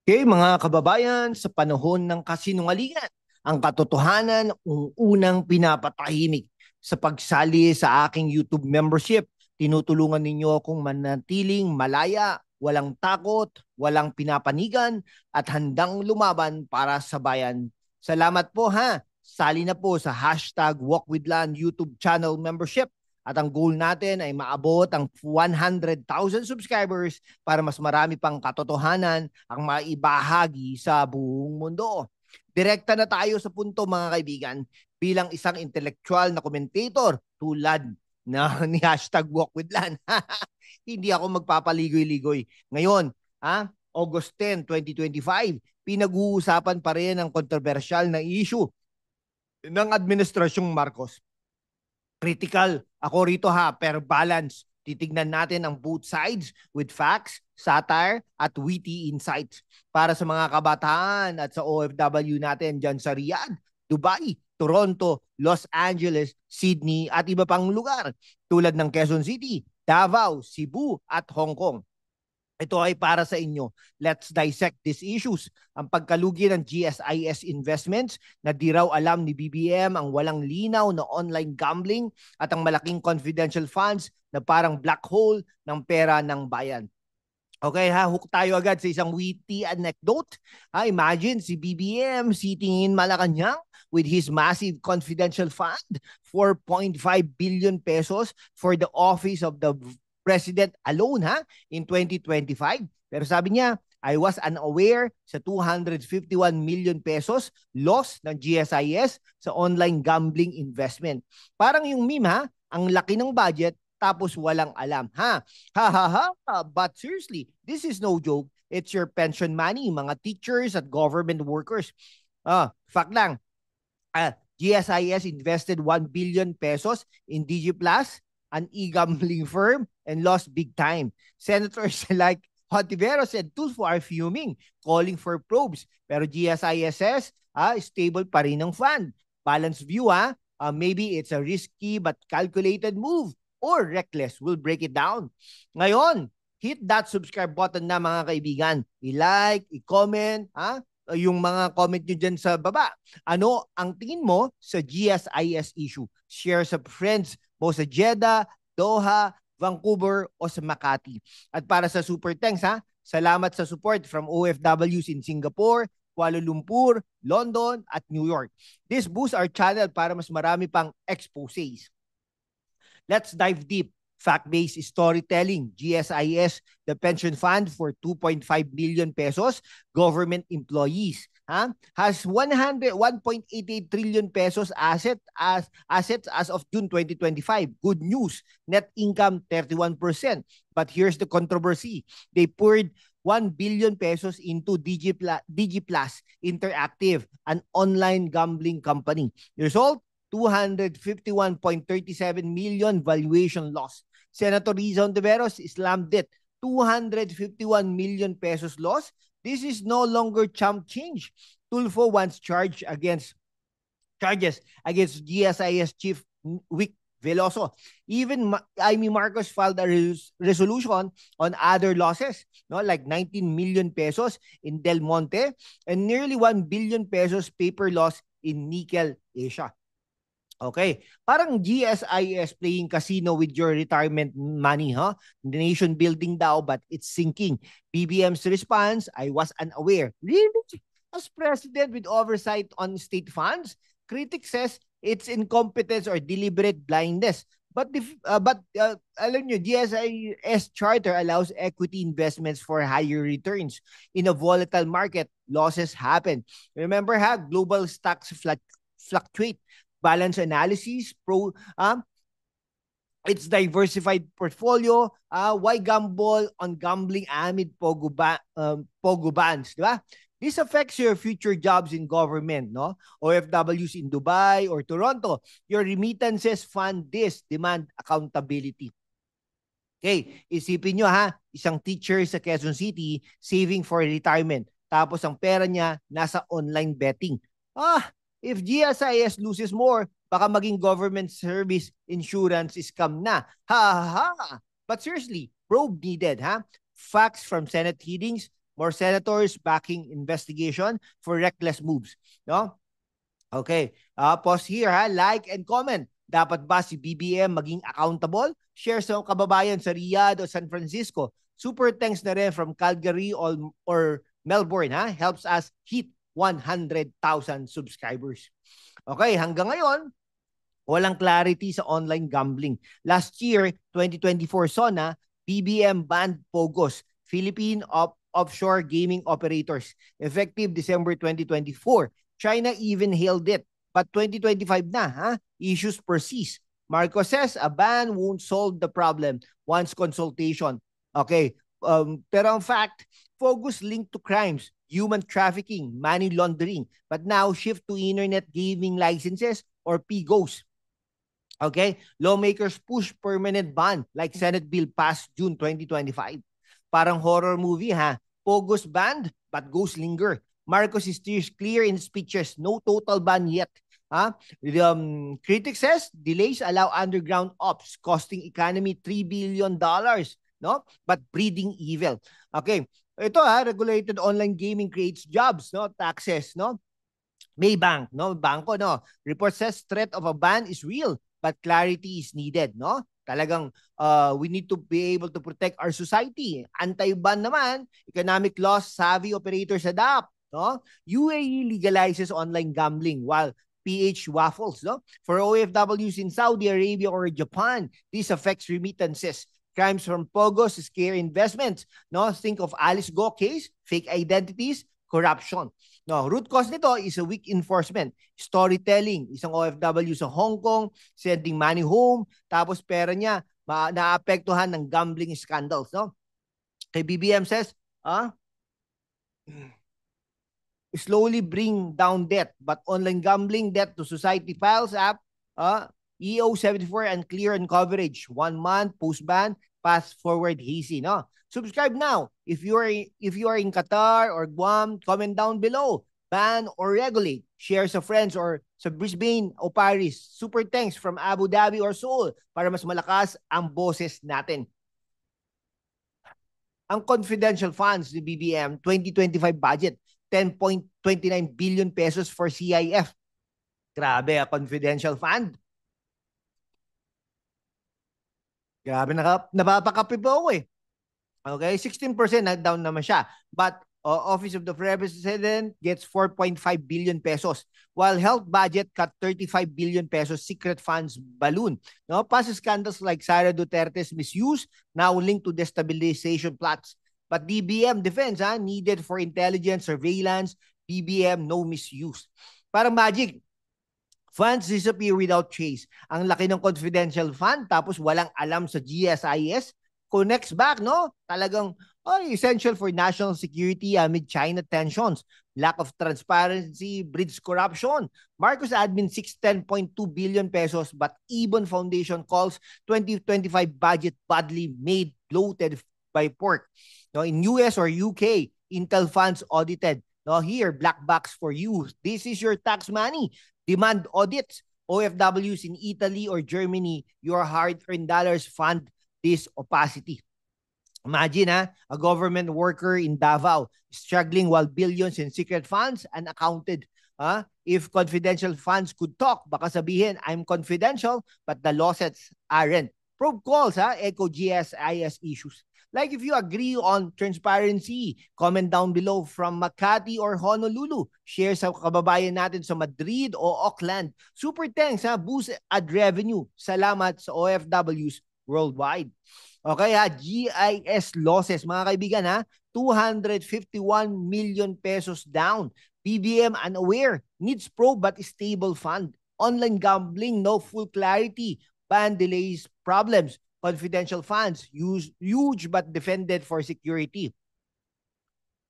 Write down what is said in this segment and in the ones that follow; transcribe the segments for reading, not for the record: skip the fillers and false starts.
Okay, mga kababayan, sa panahon ng kasinungalingan, ang katotohanan ang unang pinapatahimik. Sa pagsali sa aking YouTube membership, tinutulungan ninyo akong manatiling malaya, walang takot, walang pinapanigan, at handang lumaban para sa bayan. Salamat po ha. Sali na po sa hashtag #WalkWithLand YouTube channel membership. At ang goal natin ay maabot ang 100,000 subscribers para mas marami pang katotohanan ang maibahagi sa buong mundo. Direkta na tayo sa punto mga kaibigan. Bilang isang intellectual na commentator tulad na ni hashtag walk with Lan. Hindi ako magpapaligoy-ligoy. Ngayon, August 10, 2025, pinag-uusapan pa rin ang kontrobersyal na issue ng Administrasyong Marcos. Critical ako rito ha, per balance. Titignan natin ang both sides with facts, satire, at witty insights. Para sa mga kabataan at sa OFW natin dyan sa Riyadh, Dubai, Toronto, Los Angeles, Sydney, at iba pang lugar tulad ng Quezon City, Davao, Cebu, at Hong Kong. Ito ay para sa inyo. Let's dissect these issues. Ang pagkalugi ng GSIS investments na di raw alam ni BBM, ang walang linaw na online gambling at ang malaking confidential funds na parang black hole ng pera ng bayan. Okay ha, hook tayo agad sa isang witty anecdote. Imagine si BBM sitting in Malacanang with his massive confidential fund, 4.5 billion pesos for the office of the president alone in 2025. Pero sabi niya, I was unaware sa 251 million pesos loss ng GSIS sa online gambling investment. Parang yung meme ang laki ng budget tapos walang alam. Ha ha ha. But seriously, this is no joke. It's your pension money, mga teachers at government workers. Fact lang, GSIS invested 1 billion pesos in DigiPlus, an e-gambling firm, and lost big time. Senators like Hontiveros said Tulfo are fuming, calling for probes. Pero GSIS stable pa rin ang fund. Balanced view maybe it's a risky but calculated move or reckless. We'll break it down. Ngayon, hit that subscribe button na mga kaibigan. I-like, i-comment, yung mga comment nyo dyan sa baba. Ano ang tingin mo sa GSIS issue? Share sa friends mo sa Jeddah, Doha, Vancouver o sa Makati. At para sa super thanks salamat sa support from OFWs in Singapore, Kuala Lumpur, London at New York. This boosts our channel para mas marami pang exposés. Let's dive deep. Fact-based storytelling, GSIS, the pension fund for 2.5 billion pesos, government employees, has 1.88 trillion pesos assets as of June 2025. Good news. Net income 31%. But here's the controversy. They poured 1 billion pesos into DigiPlus Interactive, an online gambling company. Result, 251.37 million valuation loss. Senator Riza Hontiveros slammed it. 251 million pesos loss. This is no longer chump change. Tulfo wants charges against GSIS chief Vic Veloso. Even Amy Marcos filed a resolution on other losses, like 19 million pesos in Del Monte and nearly 1 billion pesos paper loss in Nickel Asia. Okay. Parang GSIS playing casino with your retirement money, The nation building daw, but it's sinking. BBM's response, I was unaware. Really? As president with oversight on state funds, critics says it's incompetence or deliberate blindness. But alam nyo, GSIS charter allows equity investments for higher returns. In a volatile market, losses happen. Remember global stocks fluctuate. Balance analysis, its diversified portfolio, why gamble on gambling amid pogo bans, di ba? This affects your future jobs in government, OFWs in Dubai or Toronto. Your remittances fund this, demand accountability. Okay, isipin nyo isang teacher sa Quezon City saving for retirement. Tapos ang pera niya nasa online betting. If GSIS loses more, baka maging government service insurance scam na. Ha. But seriously, probe needed, Facts from Senate hearings, More senators backing investigation for reckless moves. No? Okay. Pause here ha. Like and comment. Dapat ba si BBM maging accountable? Share sa kababayan sa Riyadh o San Francisco. Super thanks na rin from Calgary or Melbourne ha. Helps us hit 100,000 subscribers. Okay, hanggang ngayon, walang clarity sa online gambling. Last year, 2024 SONA, BBM banned POGOs, Philippine Offshore Gaming Operators, effective December 2024. China even hailed it. But 2025 na, ha? Issues persist. Marcos says a ban won't solve the problem once consultation. Okay. Pero ang fact, focus linked to crimes, human trafficking, money laundering, but now shift to internet gaming licenses or PGOs. Okay? Lawmakers push permanent ban like Senate bill passed June 2025. Parang horror movie ha. Pogos banned but ghosts linger. Marcos steers clear in speeches. No total ban yet. The critic says delays allow underground ops costing economy $3 billion, no? But breeding evil. Okay. Ito regulated online gaming creates jobs, no? Taxes, no? Maybank, no? Banko, no? Report says threat of a ban is real, but clarity is needed, no? Talagang we need to be able to protect our society. Anti-ban naman, economic loss savvy operators adapt, no? UAE legalizes online gambling while PH waffles, no? For OFWs in Saudi Arabia or Japan, this affects remittances. Crimes from POGOs, scare investments, no? Think of Alice Go case, fake identities, corruption. No, root cause nito is a weak enforcement. Storytelling, isang OFW sa Hong Kong, sending money home, tapos pera niya naapektuhan ng gambling scandals, no? Kay BBM says, slowly bring down debt, but online gambling debt to society files up, EO74 unclear on coverage, 1 month post-ban, path forward hazy, no? Subscribe now. If you are in Qatar or Guam, comment down below. Ban or regulate. Share sa friends or sa Brisbane o Paris. Super thanks from Abu Dhabi or Seoul para mas malakas ang boses natin. Ang confidential funds ni BBM 2025 budget 10.29 billion pesos for CIF. Grabe, confidential fund. Grabe, napapakapi po ako eh. Okay, 16% down naman siya. But Office of the President gets 4.5 billion pesos. While health budget cut 35 billion pesos, secret funds balloon. No, past scandals like Sara Duterte's misuse now linked to destabilization plots. But DBM defense needed for intelligence, surveillance, BBM no misuse. Parang magic. Funds disappear without trace. Ang laki ng confidential fund tapos walang alam sa GSIS. Connects back, no? Talagang essential for national security amid China tensions. Lack of transparency breeds corruption. Marcos admin 610.2 billion pesos but Ibon Foundation calls 2025 budget badly made, bloated by pork. No, in US or UK, Intel funds audited. No, here, black box for you. This is your tax money. Demand audits. OFWs in Italy or Germany, your hard-earned dollars fund this opacity. Imagine a government worker in Davao struggling while billions in secret funds unaccounted. If confidential funds could talk, baka sabihin, I'm confidential, but the losses aren't. Probe calls, echo GSIS issues. Like if you agree on transparency, comment down below from Makati or Honolulu. Share sa kababayan natin sa Madrid o Auckland. Super thanks, boost ad revenue. Salamat sa OFWs worldwide. Okay, GIS losses, mga kaibigan, 251 million pesos down. BBM unaware, needs probe but stable fund. Online gambling, no full clarity. Ban delays, problems. Confidential funds, huge but defended for security.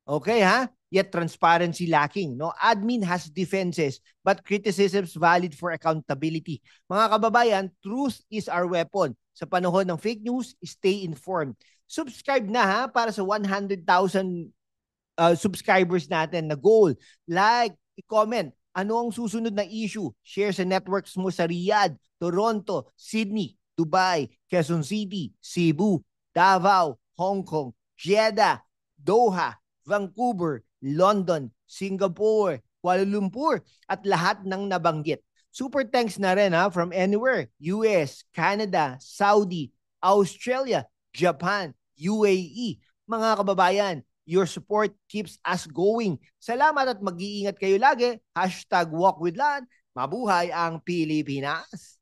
Okay, yet transparency lacking. No, admin has defenses but criticisms valid for accountability. Mga kababayan, truth is our weapon. Sa panahon ng fake news, stay informed. Subscribe na para sa 100,000 subscribers natin na goal. Like, i-comment, ano ang susunod na issue? Share sa networks mo sa Riyadh, Toronto, Sydney, Dubai, Quezon City, Cebu, Davao, Hong Kong, Jeddah, Doha, Vancouver, London, Singapore, Kuala Lumpur, at lahat ng nabanggit. Super thanks na rin from anywhere, US, Canada, Saudi, Australia, Japan, UAE. Mga kababayan, your support keeps us going. Salamat at mag-iingat kayo lagi. #WalkWithLan. Mabuhay ang Pilipinas!